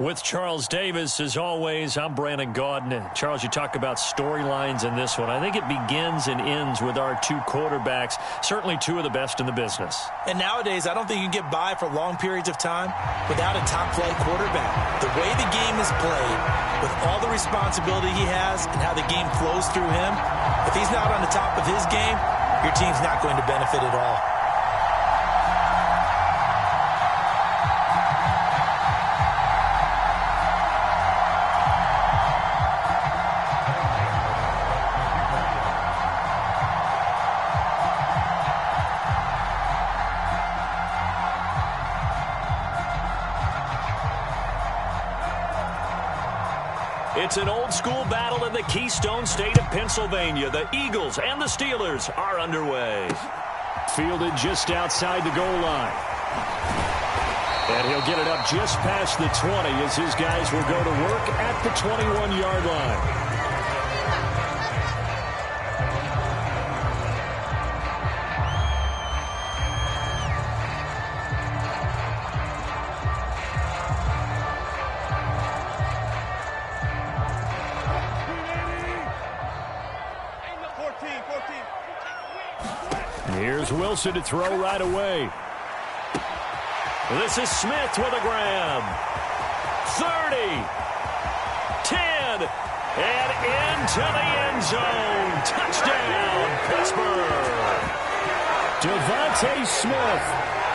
With Charles Davis, as always, I'm Brandon Gaudin. Charles, you talk about storylines in this one. I think it begins and ends with our two quarterbacks, certainly two of the best in the business. And nowadays, I don't think you can get by for long periods of time without a top-flight quarterback. The way the game is played, with all the responsibility he has and how the game flows through him, if he's not on the top of his game, your team's not going to benefit at all. It's an old-school battle in the Keystone State of Pennsylvania. The Eagles and the Steelers are underway. Fielded just outside the goal line. And he'll get it up just past the 20 as his guys will go to work at the 21-yard line. Here's Wilson to throw right away. This is Smith with a grab. 30, 10, and into the end zone. Touchdown, Pittsburgh. Devontae Smith,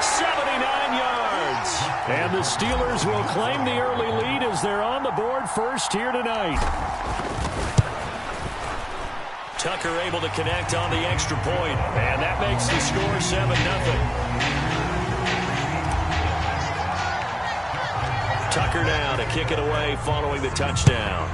79 yards. And the Steelers will claim the early lead as they're on the board first here tonight. Tucker able to connect on the extra point, and that makes the score 7-0. Tucker now to kick it away following the touchdown.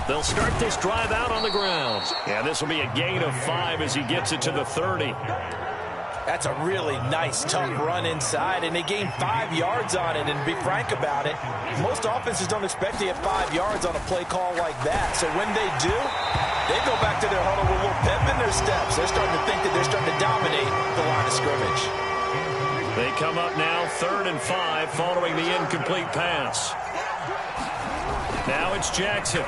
They'll start this drive out on the ground. And this will be a gain of 5 as he gets it to the 30. That's a really nice, tough run inside, and they gained 5 yards on it. And to be frank about it, most offenses don't expect to get 5 yards on a play call like that. So when they do, they go back to their huddle with a little pep in their steps. They're starting to think that they're starting to dominate the line of scrimmage. They come up now 3rd and 5 following the incomplete pass. Now it's Jackson.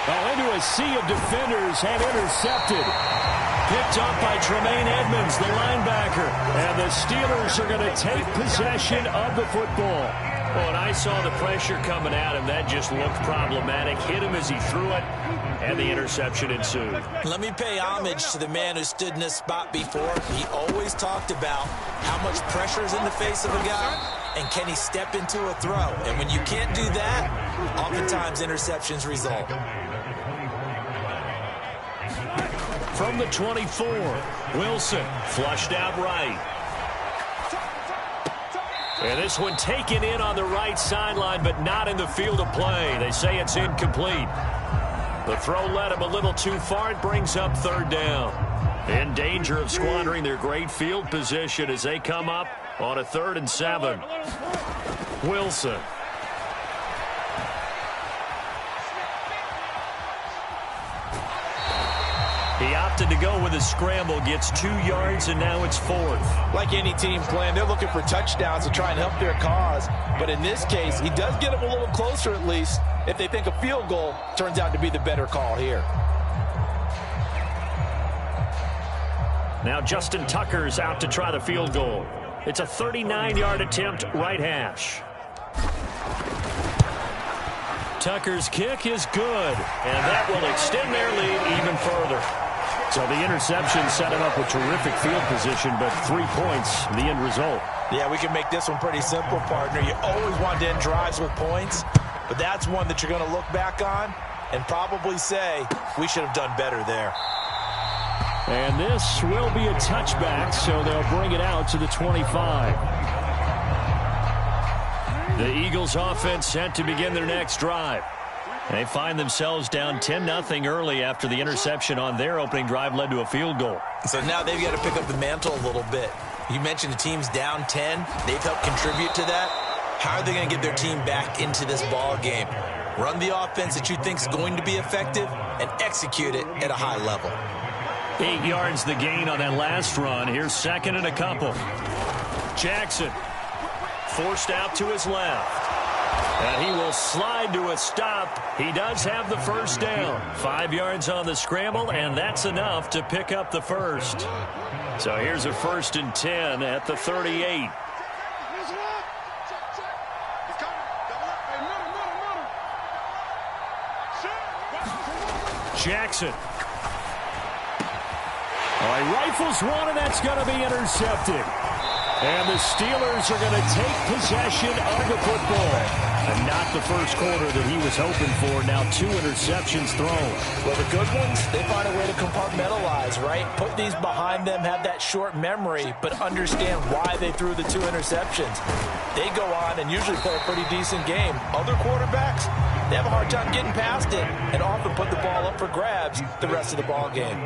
Into a sea of defenders and intercepted. Picked up by Tremaine Edmonds, the linebacker. And the Steelers are going to take possession of the football. Well, and I saw the pressure coming at him. That just looked problematic. Hit him as he threw it, and the interception ensued. Let me pay homage to the man who stood in this spot before. He always talked about how much pressure is in the face of a guy, and can he step into a throw. And when you can't do that, oftentimes interceptions result. From the 24, Wilson flushed out right. And this one taken in on the right sideline, but not in the field of play. They say it's incomplete. The throw led him a little too far. It brings up 3rd down. In danger of squandering their great field position as they come up on a 3rd and 7. Wilson. He opted to go with a scramble, gets 2 yards, and now it's 4th. Like any team playing, they're looking for touchdowns to try and help their cause. But in this case, he does get them a little closer at least if they think a field goal turns out to be the better call here. Now Justin Tucker's out to try the field goal. It's a 39-yard attempt, right hash. Tucker's kick is good, and that will extend their lead even further. So the interception set him up with terrific field position, but 3 points, the end result. Yeah, we can make this one pretty simple, partner. You always want to end drives with points, but that's one that you're going to look back on and probably say, we should have done better there. And this will be a touchback, so they'll bring it out to the 25. The Eagles offense set to begin their next drive. They find themselves down 10-0 early after the interception on their opening drive led to a field goal. So now they've got to pick up the mantle a little bit. You mentioned the team's down 10. They've helped contribute to that. How are they going to get their team back into this ball game? Run the offense that you think is going to be effective and execute it at a high level. 8 yards the gain on that last run. Here's second and a couple. Jackson forced out to his left. And he will slide to a stop. He does have the first down. 5 yards on the scramble, and that's enough to pick up the first. So here's a 1st and 10 at the 38. Jackson. He rifles one, and that's going to be intercepted. And the Steelers are going to take possession of the football. And not the first quarter that he was hoping for. Now 2 interceptions thrown. Well, the good ones, they find a way to compartmentalize, right? Put these behind them, have that short memory, but understand why they threw the 2 interceptions. They go on and usually play a pretty decent game. Other quarterbacks, they have a hard time getting past it and often put the ball up for grabs the rest of the ball game.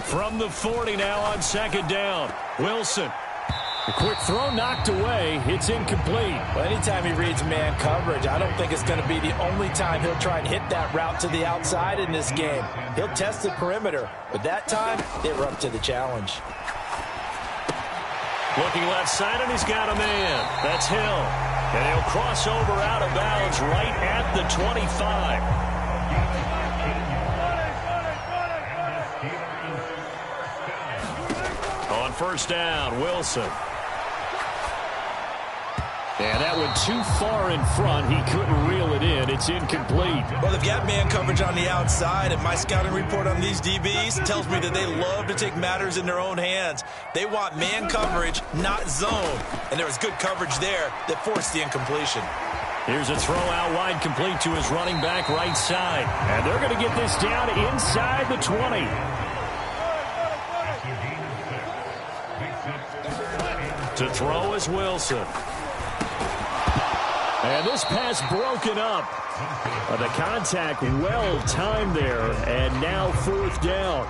From the 40 now on second down. Wilson. A quick throw knocked away. It's incomplete. Well, anytime he reads man coverage, I don't think it's going to be the only time he'll try and hit that route to the outside in this game. He'll test the perimeter, but that time they were up to the challenge. Looking left side, and he's got a man. That's Hill. And he'll cross over out of bounds right at the 25. On first down, Wilson. And that went too far in front. He couldn't reel it in. It's incomplete. Well, they've got man coverage on the outside, and my scouting report on these DBs tells me that they love to take matters in their own hands. They want man coverage, not zone. And there was good coverage there that forced the incompletion. Here's a throw out wide, complete to his running back right side. And they're going to get this down inside the 20. To throw is Wilson. And this pass broken up. The contact well timed there. And now 4th down.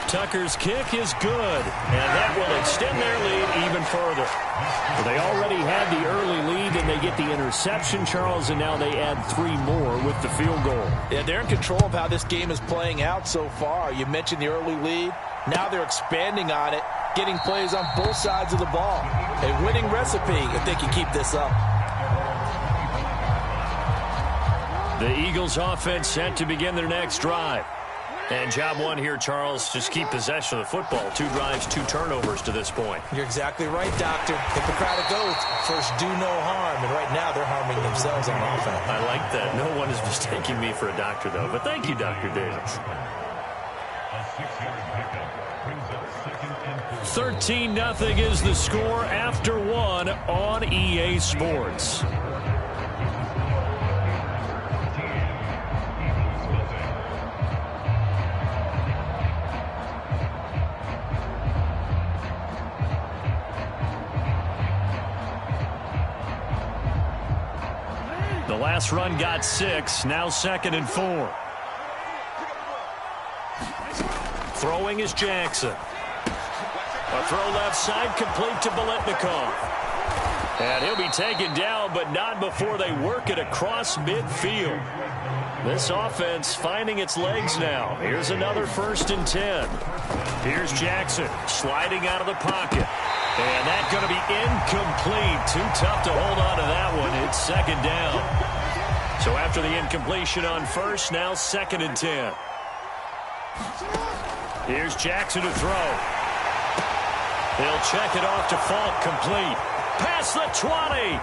Tucker's kick is good. And that will extend their lead even further. They already had the early lead, and they get the interception, Charles, and now they add 3 more with the field goal. Yeah, they're in control of how this game is playing out so far. You mentioned the early lead. Now they're expanding on it, getting plays on both sides of the ball. A winning recipe if they can keep this up. The Eagles offense set to begin their next drive. And job one here, Charles, just keep possession of the football. 2 drives, 2 turnovers to this point. You're exactly right, Doctor. Hippocratic oath, first do no harm. And right now they're harming themselves on offense. I like that. No one is mistaking me for a doctor, though. But thank you, Dr. Davis. 13-0 is the score after 1 on EA Sports. The last run got 6, now 2nd and 4. Throwing is Jackson. A throw left side, complete to Biletnikoff. And he'll be taken down, but not before they work it across midfield. This offense finding its legs now. Here's another 1st and 10. Here's Jackson sliding out of the pocket. And that's going to be incomplete. Too tough to hold on to that one. It's 2nd down. So after the incompletion on 1st, now 2nd and 10. Here's Jackson to throw. They'll check it off to Falk, complete. Past the 20.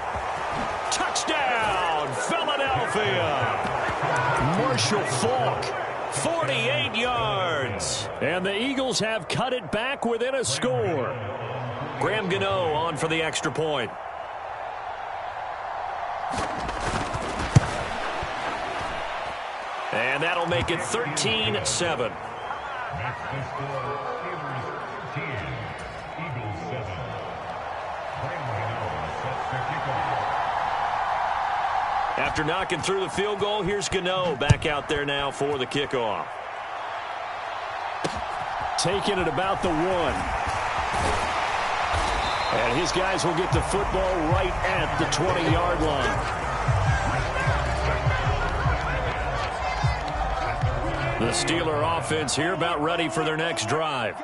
Touchdown, Philadelphia. Marshall Falk, 48 yards. And the Eagles have cut it back within a score. Graham Gano on for the extra point. And that'll make it 13-7. After knocking through the field goal, here's Gano back out there now for the kickoff. Taking it about the 1. And his guys will get the football right at the 20-yard line. The Steeler offense here about ready for their next drive.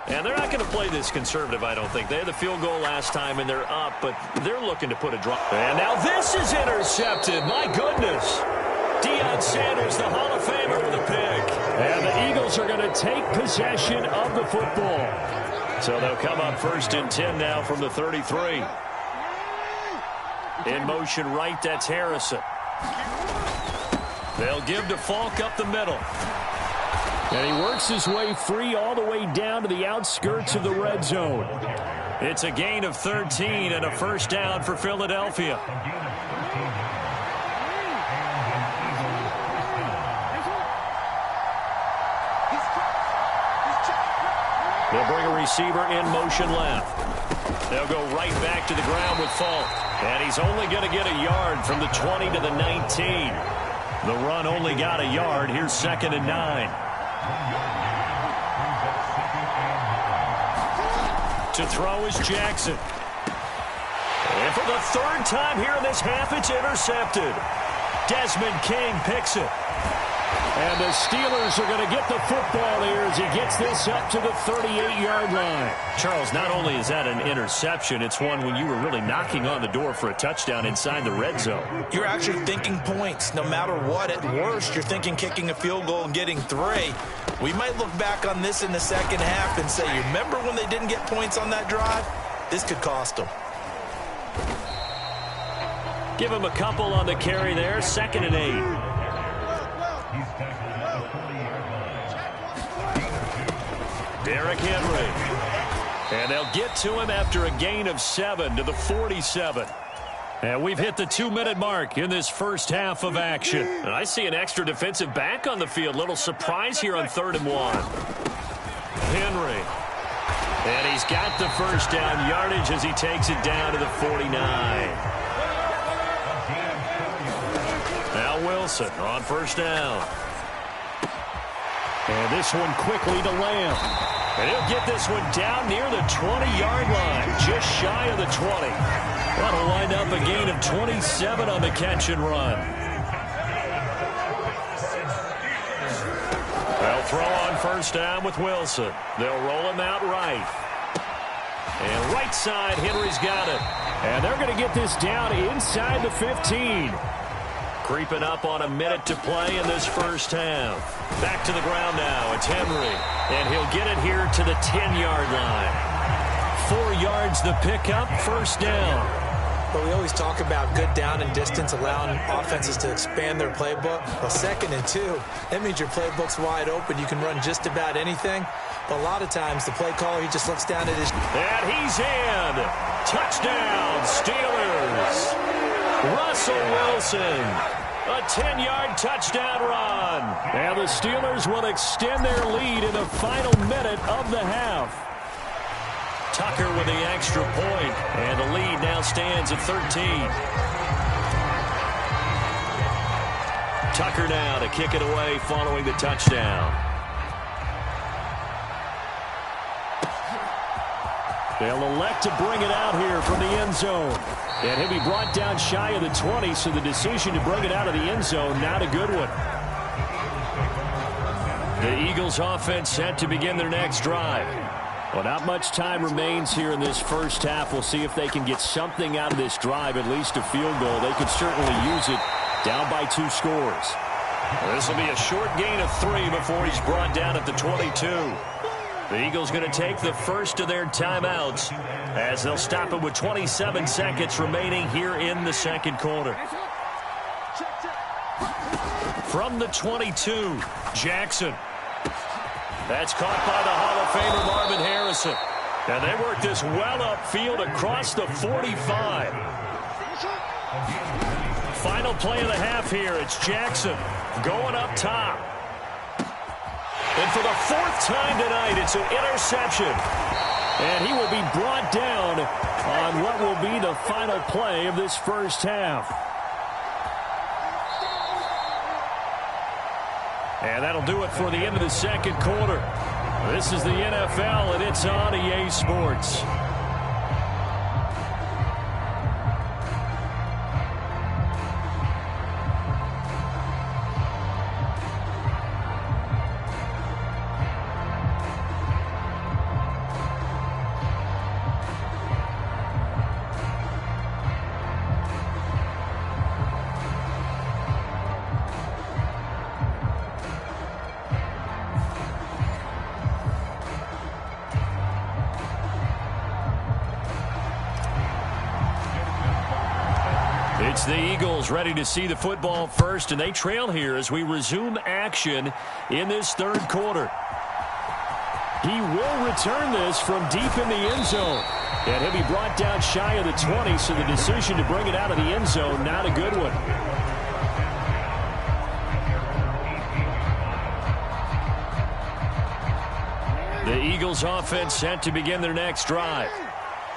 And they're not going to play this conservative, I don't think. They had the field goal last time, and they're up, but they're looking to put a drive. And now this is intercepted. My goodness. Deion Sanders, the Hall of Famer, with a pick. And the Eagles are going to take possession of the football. So they'll come up 1st and 10 now from the 33. In motion right, that's Harrison. They'll give to Falk up the middle. And he works his way free all the way down to the outskirts of the red zone. It's a gain of 13 and a first down for Philadelphia. They'll bring a receiver in motion left. They'll go right back to the ground with Falk. And he's only going to get a yard from the 20 to the 19. The run only got a yard. Here's 2nd and 9. To throw is Jackson. And for the 3rd time here in this half, it's intercepted. Desmond King picks it. And the Steelers are going to get the football here as he gets this up to the 38-yard line. Charles, not only is that an interception, it's one when you were really knocking on the door for a touchdown inside the red zone. You're actually thinking points. No matter what, at worst, you're thinking kicking a field goal and getting 3. We might look back on this in the second half and say, you remember when they didn't get points on that drive? This could cost them. Give him a couple on the carry there. 2nd and 8. Derrick Henry. And they'll get to him after a gain of 7 to the 47. And we've hit the 2-minute mark in this first half of action. And I see an extra defensive back on the field. Little surprise here on 3rd and 1. Henry. And he's got the first down yardage as he takes it down to the 49. Now Wilson on first down. And this one quickly to Lamb. And he'll get this one down near the 20-yard line, just shy of the 20. That'll wind up a gain of 27 on the catch and run. They'll throw on first down with Wilson. They'll roll him out right. And right side, Henry's got it. And they're going to get this down inside the 15. Creeping up on a minute to play in this first half. Back to the ground now. It's Henry. And he'll get it here to the 10-yard line. 4 yards the pickup, first down. But we always talk about good down and distance, allowing offenses to expand their playbook. Well, 2nd and 2, that means your playbook's wide open. You can run just about anything. But a lot of times, the play caller, he just looks down at his... And he's in. Touchdown, Steelers. Russell Wilson. A 10-yard touchdown run. And the Steelers will extend their lead in the final minute of the half. Tucker with the extra point, and the lead now stands at 13. Tucker now to kick it away following the touchdown. They'll elect to bring it out here from the end zone. And he'll be brought down shy of the 20, so the decision to bring it out of the end zone, not a good one. The Eagles offense set to begin their next drive. Well, not much time remains here in this first half. We'll see if they can get something out of this drive, at least a field goal. They could certainly use it down by 2 scores. Well, this will be a short gain of 3 before he's brought down at the 22. The Eagles going to take the first of their timeouts as they'll stop it with 27 seconds remaining here in the second quarter. From the 22, Jackson. That's caught by the Hall of Famer Marvin Harrison. And they work this well upfield across the 45. Final play of the half here. It's Jackson going up top. And for the 4th time tonight, it's an interception. And he will be brought down on what will be the final play of this first half. And that'll do it for the end of the second quarter. This is the NFL, and it's on EA Sports. It's the Eagles ready to see the football first, and they trail here as we resume action in this third quarter. He will return this from deep in the end zone. And he'll be brought down shy of the 20, so the decision to bring it out of the end zone, not a good one. The Eagles offense set to begin their next drive.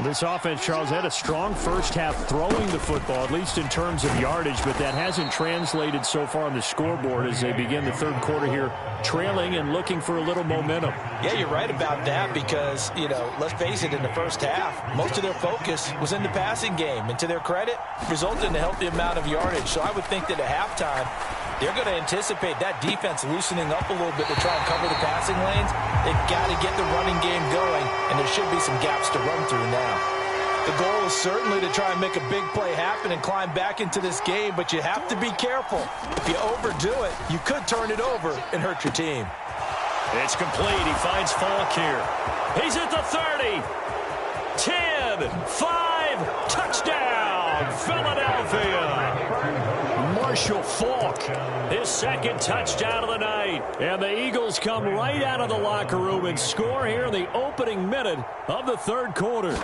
This offense, Charles, had a strong first half throwing the football, at least in terms of yardage, but that hasn't translated so far on the scoreboard as they begin the third quarter here, trailing and looking for a little momentum. Yeah, you're right about that because, let's face it, in the first half, most of their focus was in the passing game, and to their credit, resulted in a healthy amount of yardage. So I would think that at halftime, they're going to anticipate that defense loosening up a little bit to try and cover the passing lanes. They've got to get the running game going, and there should be some gaps to run through now. The goal is certainly to try and make a big play happen and climb back into this game, but you have to be careful. If you overdo it, you could turn it over and hurt your team. It's complete. He finds Falk here. He's at the 30. 10, 5, touchdown, Philadelphia. Marshall Falk, his second touchdown of the night. And the Eagles come right out of the locker room and score here in the opening minute of the third quarter.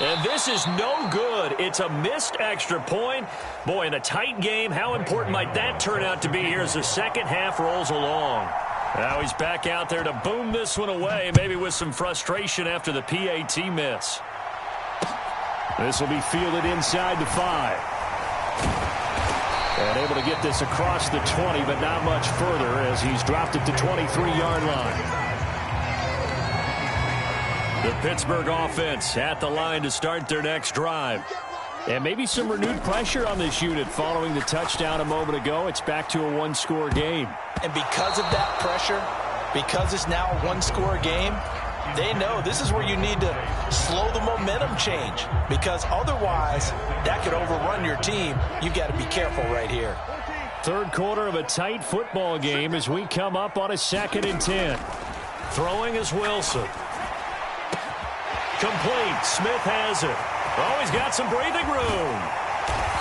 And this is no good. It's a missed extra point. Boy, in a tight game, how important might that turn out to be here as the second half rolls along? Now he's back out there to boom this one away, maybe with some frustration after the PAT miss. This will be fielded inside the 5. And able to get this across the 20, but not much further as he's dropped it to 23-yard line. The Pittsburgh offense at the line to start their next drive. And maybe some renewed pressure on this unit following the touchdown a moment ago. It's back to a one-score game. And because of that pressure, because it's now a one-score game, they know this is where you need to slow the momentum change, because otherwise that could overrun your team. You've got to be careful right here. Third quarter of a tight football game as we come up on a 2nd and 10. Throwing is Wilson. Complete. Smith has it. Oh, he's got some breathing room.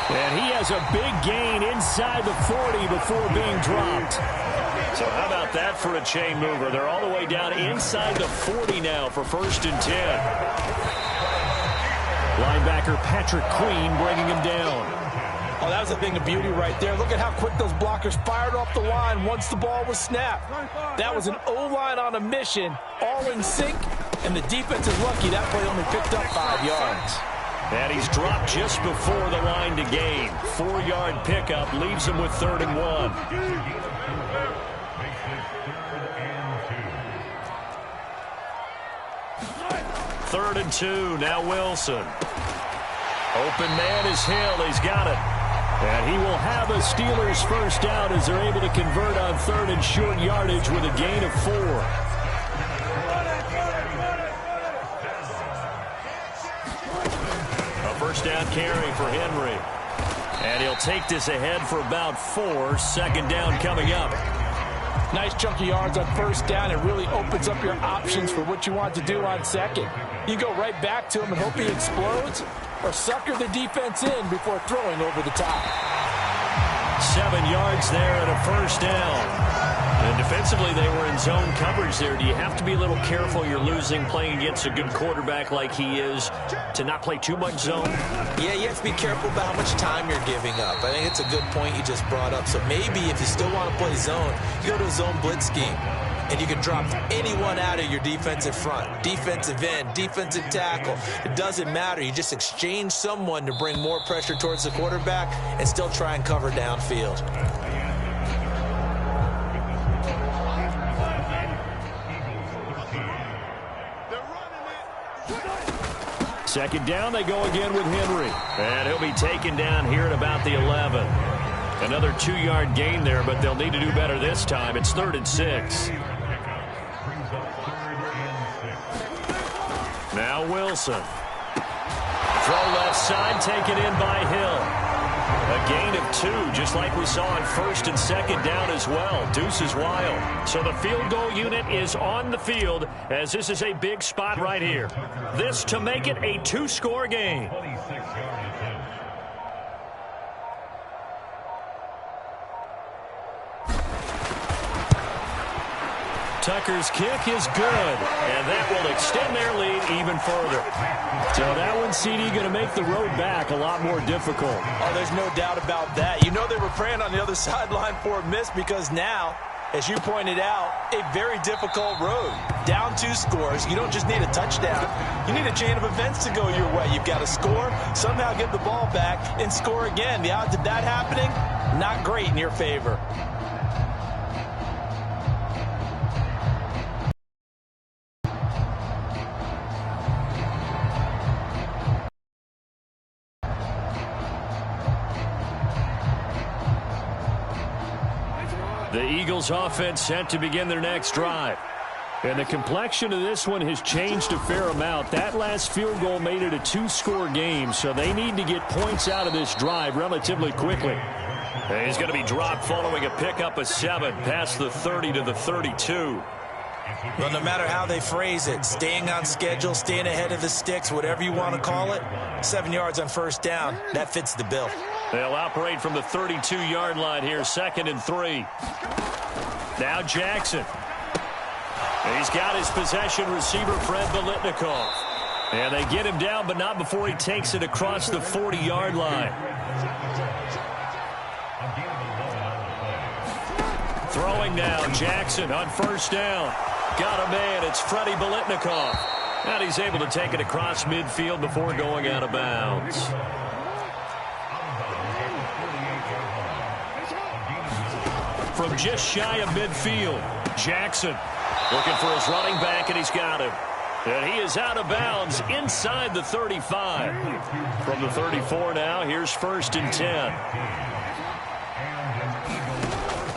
And he has a big gain inside the 40 before being dropped. So how about that for a chain mover? They're all the way down inside the 40 now for 1st and 10. Linebacker Patrick Queen bringing him down. Oh, that was a thing of beauty right there. Look at how quick those blockers fired off the line once the ball was snapped. That was an O-line on a mission, all in sync, and the defense is lucky that play only picked up 5 yards. And he's dropped just before the line to gain. 4-yard pickup leaves him with 3rd and 1. 3rd and 2, now Wilson. Open man is Hill, he's got it. And he will have a Steelers first down as they're able to convert on 3rd and short yardage with a gain of 4. A first down carry for Henry. And he'll take this ahead for about 4. 2nd down coming up. Nice chunky yards on 1st down. It really opens up your options for what you want to do on 2nd. You go right back to him and hope he explodes, or sucker the defense in before throwing over the top. 7 yards there and a 1st down. And defensively, they were in zone coverage there. Do you have to be a little careful? You're losing playing against a good quarterback like he is to not play too much zone? Yeah, you have to be careful about how much time you're giving up. I think it's a good point you just brought up. So maybe if you still want to play zone, you go to a zone blitz scheme. And you can drop anyone out of your defensive front, defensive end, defensive tackle. It doesn't matter. You just exchange someone to bring more pressure towards the quarterback and still try and cover downfield. Second down, they go again with Henry. And he'll be taken down here at about the 11. Another 2-yard gain there, but they'll need to do better this time. It's 3rd and 6. Now Wilson. Throw left side, taken in by Hill. A gain of 2, just like we saw on 1st and 2nd down as well. Deuce is wild. So the field goal unit is on the field as this is a big spot right here. This to make it a 2-score game. Tucker's kick is good, and that will extend their lead even further. So that one, CD, going to make the road back a lot more difficult. Oh, there's no doubt about that. You know they were praying on the other sideline for a miss because now, as you pointed out, a very difficult road. Down 2 scores. You don't just need a touchdown. You need a chain of events to go your way. You've got to score, somehow get the ball back, and score again. The odds of that happening, not great in your favor. The Eagles offense set to begin their next drive. And the complexion of this one has changed a fair amount. That last field goal made it a 2-score game, so they need to get points out of this drive relatively quickly. And he's going to be dropped following a pickup of 7 past the 30 to the 32. Well, no matter how they phrase it, staying on schedule, staying ahead of the sticks, whatever you want to call it, 7 yards on 1st down, that fits the bill. They'll operate from the 32-yard line here, 2nd and 3. Now Jackson. He's got his possession receiver, Fred Biletnikoff. And they get him down, but not before he takes it across the 40-yard line. Throwing now, Jackson on 1st down. Got a man, it's Freddie Biletnikoff. And he's able to take it across midfield before going out of bounds. From just shy of midfield, Jackson looking for his running back, and he's got him. And he is out of bounds inside the 35. From the 34 now, here's 1st and 10.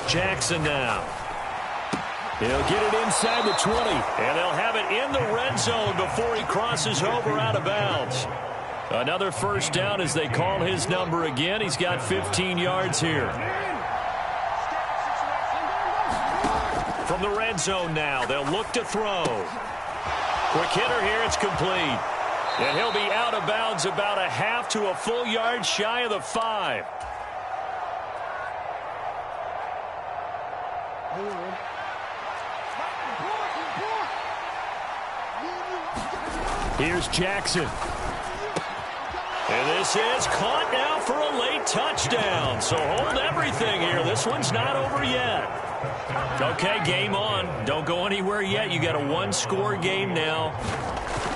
Jackson now. He'll get it inside the 20, and they'll have it in the red zone before he crosses over out of bounds. Another 1st down as they call his number again. He's got 15 yards here. From the red zone now, they'll look to throw. Quick hitter here, it's complete. And he'll be out of bounds about a half to a full yard shy of the 5. Here's Jackson. And this is caught now for a late touchdown. So hold everything here. This one's not over yet. Okay, game on. Don't go anywhere yet. You got a 1-score game now.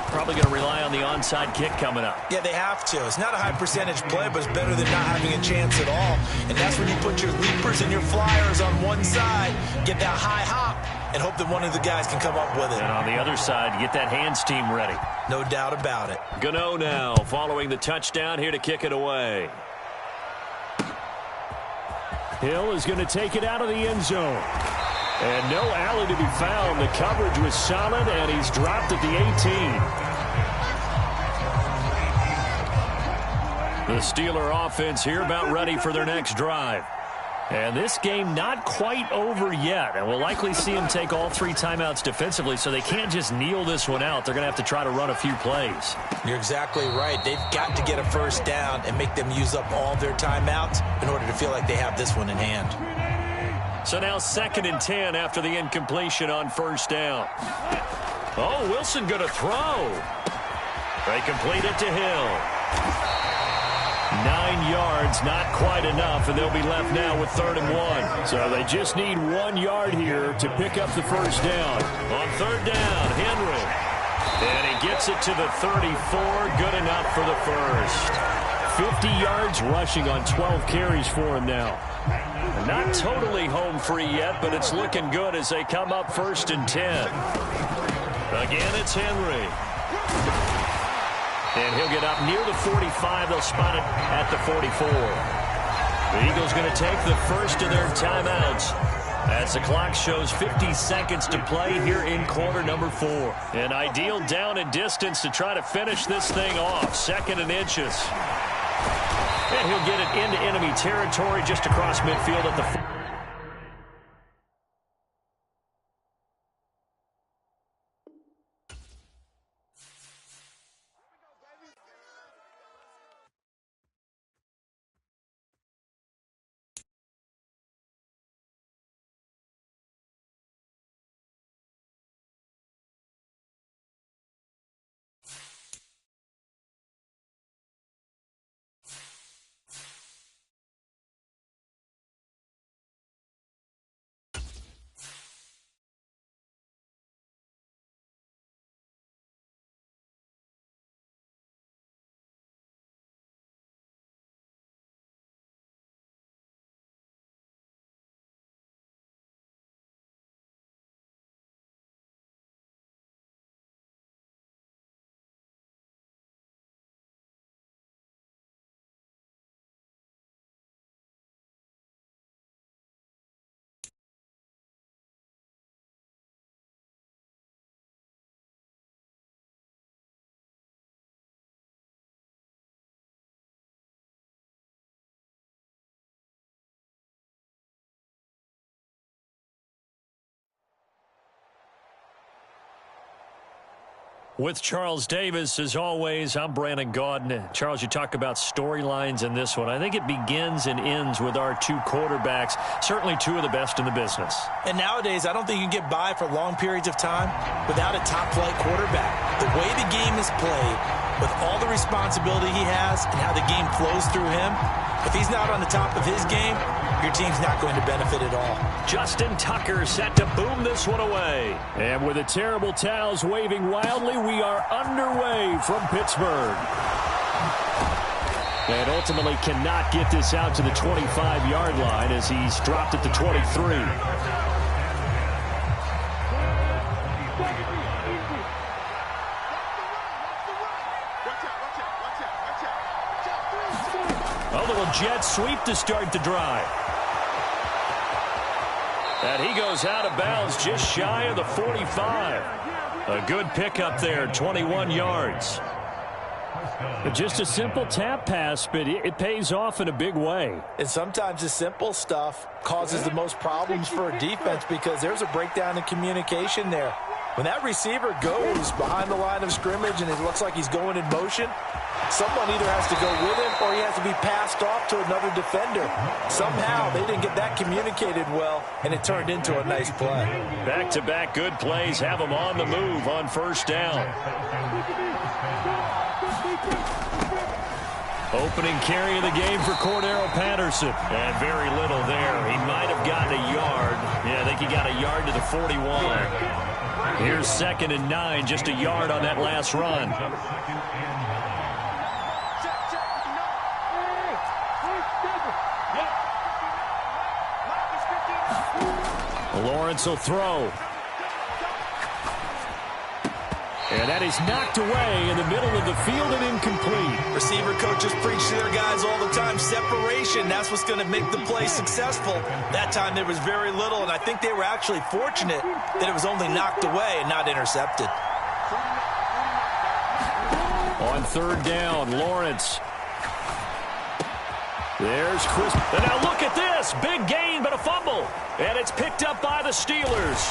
Probably going to rely on the onside kick coming up. Yeah, they have to. It's not a high percentage play, but it's better than not having a chance at all. And that's when you put your leapers and your flyers on one side, get that high hop, and hope that one of the guys can come up with it. And on the other side, get that hands team ready. No doubt about it. Gano now following the touchdown here to kick it away. Hill is going to take it out of the end zone. And no alley to be found. The coverage was solid, and he's dropped at the 18. The Steeler offense here about ready for their next drive. And this game not quite over yet. And we'll likely see them take all 3 timeouts defensively, so they can't just kneel this one out. They're going to have to try to run a few plays. You're exactly right. They've got to get a 1st down and make them use up all their timeouts in order to feel like they have this one in hand. So now 2nd and 10 after the incompletion on 1st down. Oh, Wilson going to throw. They complete it to Hill. 9 yards, not quite enough, and they'll be left now with 3rd and 1. So they just need 1 yard here to pick up the 1st down. On 3rd down, Henry. And he gets it to the 34, good enough for the 1st. 50 yards rushing on 12 carries for him now. Not totally home free yet, but it's looking good as they come up 1st and 10. Again, it's Henry. And he'll get up near the 45. They'll spot it at the 44. The Eagles going to take the first of their timeouts as the clock shows 50 seconds to play here in quarter number 4. An ideal down and distance to try to finish this thing off. 2nd and inches. And he'll get it into enemy territory just across midfield at the... With Charles Davis, as always, I'm Brandon Gaudin. Charles, you talk about storylines in this one. I think it begins and ends with our 2 quarterbacks, certainly 2 of the best in the business. And nowadays, I don't think you can get by for long periods of time without a top-flight quarterback. The way the game is played, with all the responsibility he has and how the game flows through him, if he's not on the top of his game, your team's not going to benefit at all. Justin Tucker set to boom this one away. And with the terrible towels waving wildly, we are underway from Pittsburgh. And ultimately cannot get this out to the 25-yard line as he's dropped at the 23. A little jet sweep to start the drive. And he goes out of bounds just shy of the 45. A good pickup there, 21 yards. Just a simple tap pass, but it pays off in a big way. And sometimes the simple stuff causes the most problems for a defense because there's a breakdown in communication there. When that receiver goes behind the line of scrimmage and it looks like he's going in motion, someone either has to go with him or he has to be passed off to another defender. Somehow they didn't get that communicated well, and it turned into a nice play. Back-to-back good plays have them on the move on first down. Opening carry of the game for Cordero Patterson. And very little there. He might have gotten a yard. Yeah, I think he got a yard to the 41. Here's 2nd and 9, just a yard on that last run. Lawrence will throw. And that is knocked away in the middle of the field and incomplete. Receiver coaches preach to their guys all the time. Separation, that's what's going to make the play successful. That time there was very little, and I think they were actually fortunate that it was only knocked away and not intercepted. On 3rd down, Lawrence. There's Chris. And now look at this. Big gain, but a fumble. And it's picked up by the Steelers.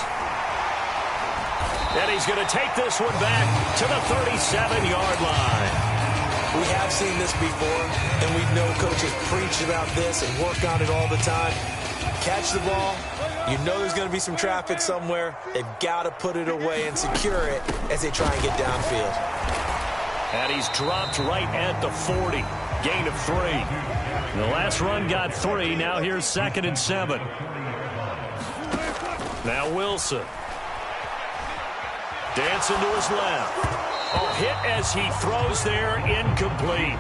And he's going to take this one back to the 37-yard line. We have seen this before, and we know coaches preach about this and work on it all the time. Catch the ball. You know there's going to be some traffic somewhere. They've got to put it away and secure it as they try and get downfield. And he's dropped right at the 40. Gain of 3. The last run got 3. Now here's 2nd and 7. Now Wilson. Dancing to his left. Oh, hit as he throws there, incomplete.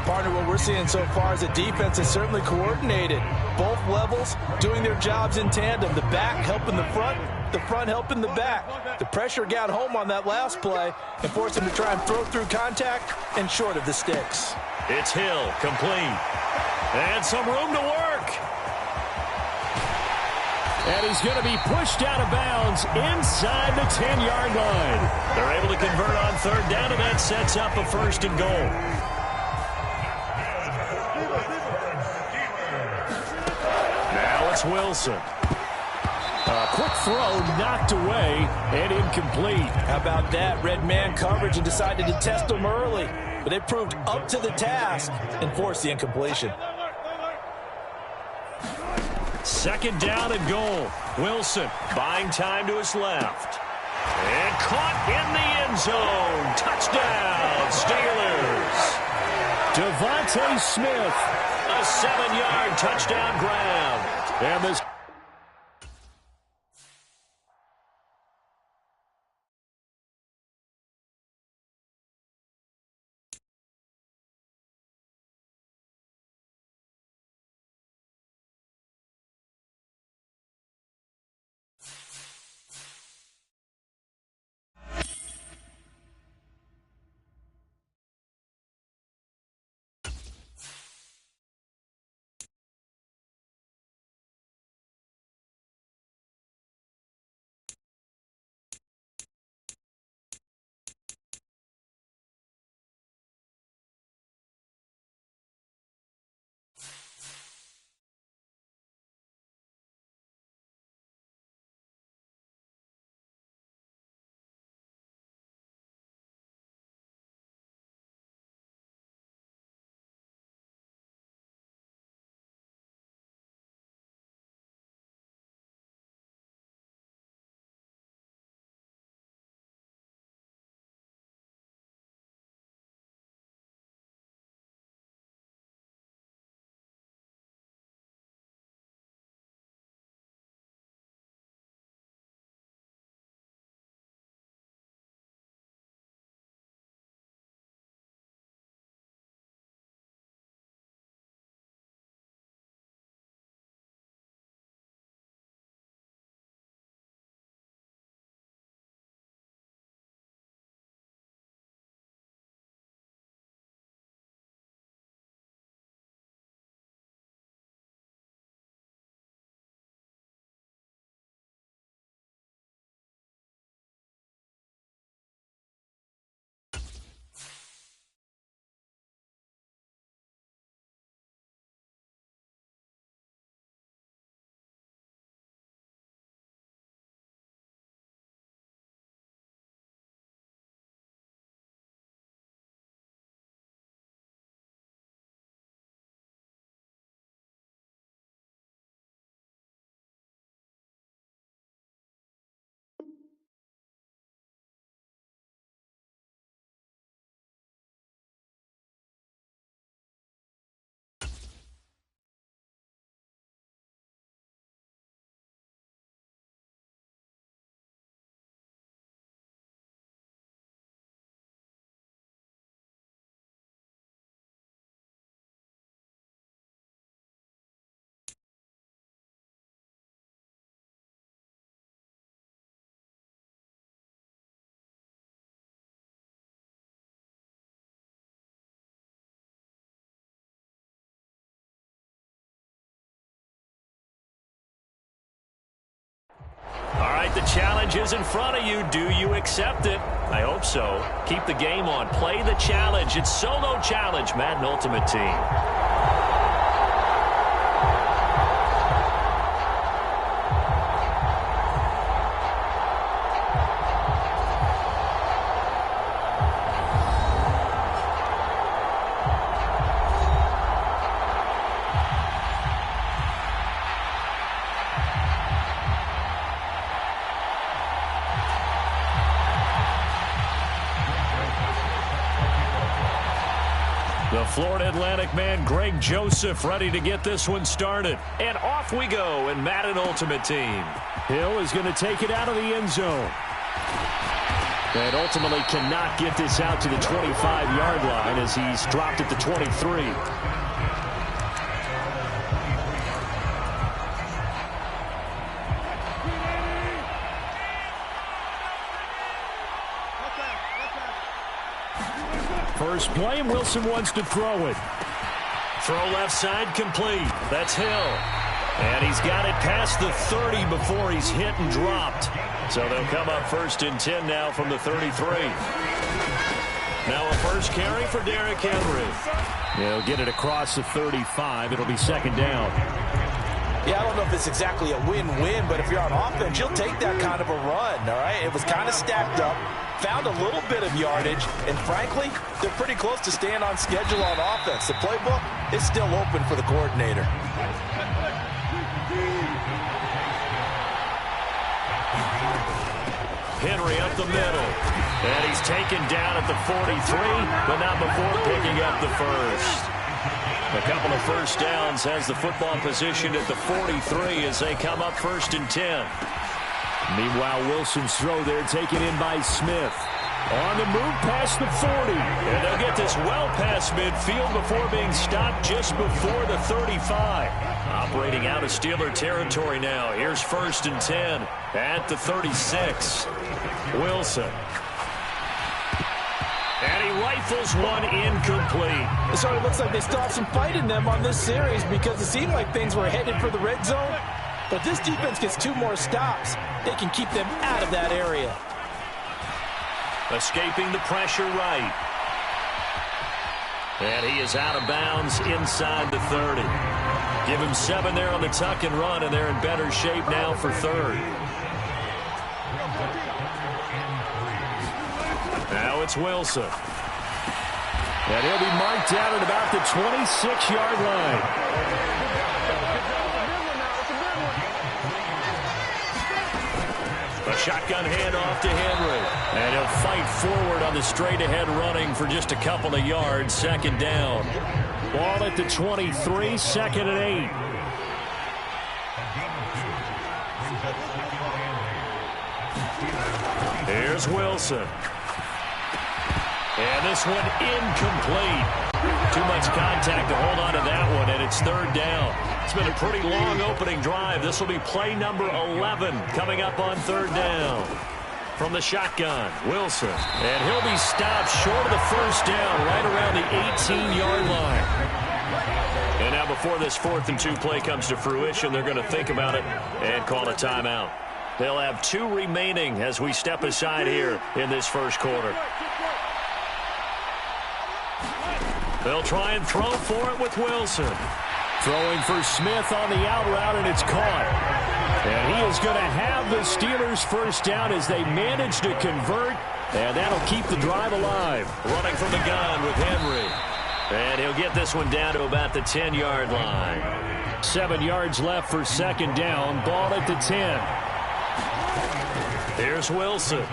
Partner, what we're seeing so far is the defense is certainly coordinated. Both levels doing their jobs in tandem. The back helping the front helping the back. The pressure got home on that last play and forced him to try and throw through contact and short of the sticks. It's Hill, complete. And some room to work. And he's going to be pushed out of bounds inside the 10-yard line. They're able to convert on third down, and that sets up a 1st and goal. Now it's Wilson. A quick throw knocked away and incomplete. How about that? Red man coverage and decided to test them early. But they proved up to the task and forced the incompletion. 2nd down and goal. Wilson buying time to his left. And caught in the end zone. Touchdown, Steelers. Devontae Smith, a 7-yard touchdown grab. And this The challenge is in front of you. Do you accept it? I hope so. Keep the game on. Play the challenge. It's Solo Challenge, Madden Ultimate Team. The Florida Atlantic man, Greg Joseph, ready to get this one started. And off we go in Madden Ultimate Team. Hill is going to take it out of the end zone. And ultimately cannot get this out to the 25-yard line as he's dropped at the 23. First play, and Wilson wants to throw it. Throw left side complete. That's Hill. And he's got it past the 30 before he's hit and dropped. So they'll come up 1st and 10 now from the 33. Now a first carry for Derrick Henry. He'll get it across the 35. It'll be 2nd down. Yeah, I don't know if it's exactly a win-win, but if you're on offense, you'll take that kind of a run, all right? It was kind of stacked up, found a little bit of yardage, and frankly, they're pretty close to staying on schedule on offense. The playbook is still open for the coordinator. Henry up the middle. And he's taken down at the 43, but not before picking up the first. A couple of first downs has the football positioned at the 43 as they come up 1st and 10. Meanwhile, Wilson's throw there taken in by Smith. On the move past the 40. And they'll get this well past midfield before being stopped just before the 35. Operating out of Steeler territory now. Here's 1st and 10 at the 36. Wilson. And he rifles one incomplete. It sort of looks like they still have some fight in them on this series because it seemed like things were headed for the red zone. But this defense gets 2 more stops. They can keep them out of that area. Escaping the pressure right. And he is out of bounds inside the 30. Give him 7 there on the tuck and run, and they're in better shape now for 3rd. Now it's Wilson. And he'll be marked out at about the 26-yard line. A shotgun handoff to Henry. And he'll fight forward on the straight-ahead running for just a couple of yards. 2nd down. Ball at the 23, 2nd and 8. Here's Wilson. And this one incomplete. Too much contact to hold on to that one, and it's 3rd down. It's been a pretty long opening drive. This will be play number 11 coming up on 3rd down. From the shotgun, Wilson. And he'll be stopped short of the 1st down, right around the 18-yard line. And now before this 4th and 2 play comes to fruition, they're going to think about it and call a timeout. They'll have 2 remaining as we step aside here in this 1st quarter. They'll try and throw for it with Wilson. Throwing for Smith on the out route, and it's caught. And he is going to have the Steelers 1st down as they manage to convert, and that'll keep the drive alive. Running from the gun with Henry. And he'll get this one down to about the 10-yard line. 7 yards left for 2nd down. Ball at the 10. Here's Wilson.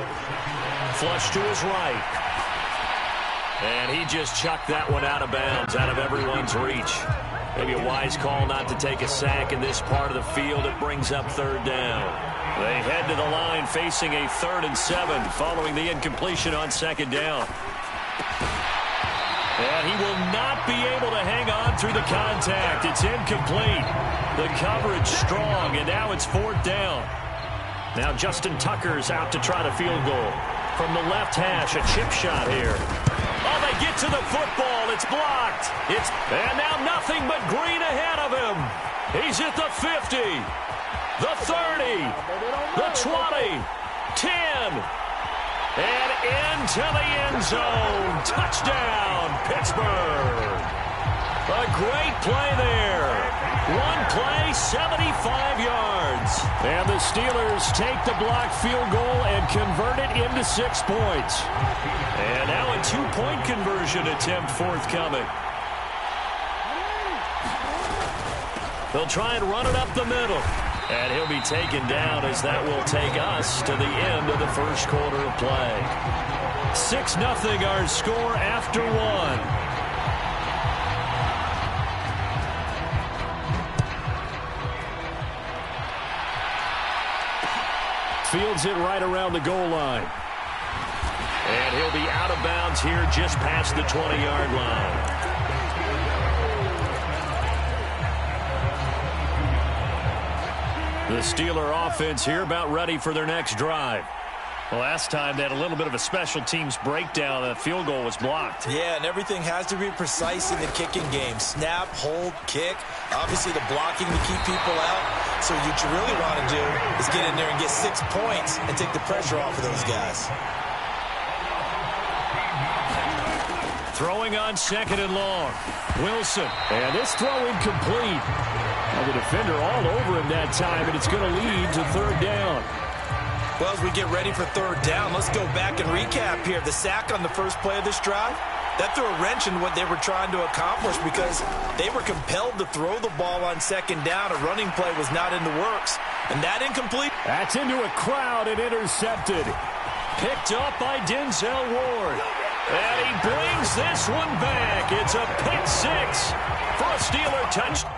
Flush to his right. And he just chucked that one out of bounds, out of everyone's reach. Maybe a wise call not to take a sack in this part of the field. It brings up 3rd down. They head to the line facing a 3rd and 7 following the incompletion on 2nd down. And he will not be able to hang on through the contact. It's incomplete. The coverage strong, and now it's 4th down. Now Justin Tucker's out to try the field goal. From the left hash, a chip shot here. Oh, they get to the football. It's blocked. And now nothing but green ahead of him. He's at the 50, the 30, the 20, 10, and into the end zone. Touchdown, Pittsburgh. A great play there. One play, 75 yards. And the Steelers take the blocked field goal and convert it into 6 points. And now a 2-point conversion attempt forthcoming. They'll try and run it up the middle. And he'll be taken down as that will take us to the end of the 1st quarter of play. 6-0 our score after 1. Fields it right around the goal line. And he'll be out of bounds here just past the 20-yard line. The Steeler offense here about ready for their next drive. Well, last time they had a little bit of a special teams breakdown. The field goal was blocked. Yeah, and everything has to be precise in the kicking game. Snap, hold, kick. Obviously, the blocking to keep people out. So what you really want to do is get in there and get 6 points and take the pressure off of those guys. Throwing on 2nd and long. Wilson. And this throw incomplete. Well, the defender all over him that time, and it's going to lead to 3rd down. Well, as we get ready for 3rd down, let's go back and recap here. The sack on the first play of this drive, that threw a wrench in what they were trying to accomplish because they were compelled to throw the ball on 2nd down. A running play was not in the works. And that incomplete. That's into a crowd and intercepted. Picked up by Denzel Ward. And he brings this one back. It's a pick 6 for a Steeler touchdown.